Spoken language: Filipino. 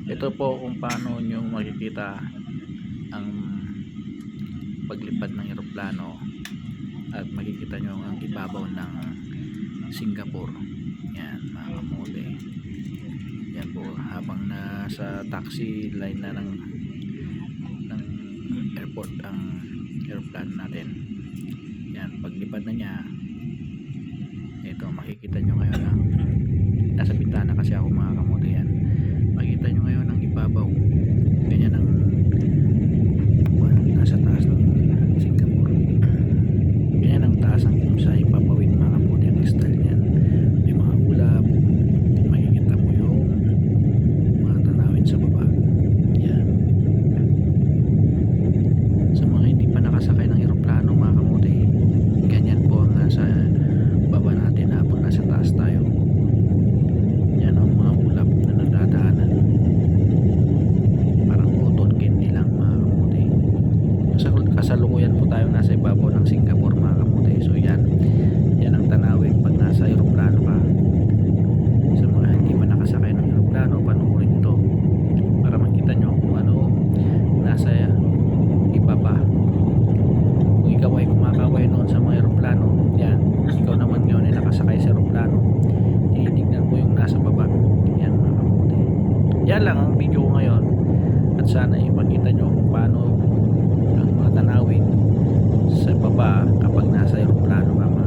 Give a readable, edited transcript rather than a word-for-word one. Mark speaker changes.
Speaker 1: Ito po kung paano nyo makikita ang paglipad ng eroplano at makikita nyo ang ibabaw ng Singapore. Yan mga kamote. Yan po habang nasa taxi line na ng airport ang aeroplano natin. Yan paglipad na niya, ito makikita nyo ngayon ang nasa bintana kasi ako mga kamote. Yan makikita nyo ngayon ang ibabaw, ganyan ang nasa taas ng Singapore. Ganyan ang taas ang sa ipapawid mga kamote ang style niyan. May mga ulap, makikita mo yung mga tanawin sa baba. Yan sa mga hindi pa nakasakay ng eroplano mga kamote, ganyan po ang nasa baba natin habang nasa taas tayo. Yan ang mga ulap na nadadaanan, parang cotton candy lang mga kamote. Kasalukuyan po tayo nasa ibabaw ng Singapore mga kamote. So yan ang tanawin pag nasa eroplano ka. Sa mga hindi pa nakasakay ng eroplano, panoorin to para makita nyo kung ano nasa ibaba. Kung ikaw ay kumakaway noon sa mga eroplano, yan, ikaw naman ngayon ay nakasakay sa eroplano, tinitignan mo yung nasa baba. Yan mga kamote. Yan lang ang video ko ngayon, at sana ipakita nyo kung paano ang mga tanawin sa baba kapag nasa eroplano ka mga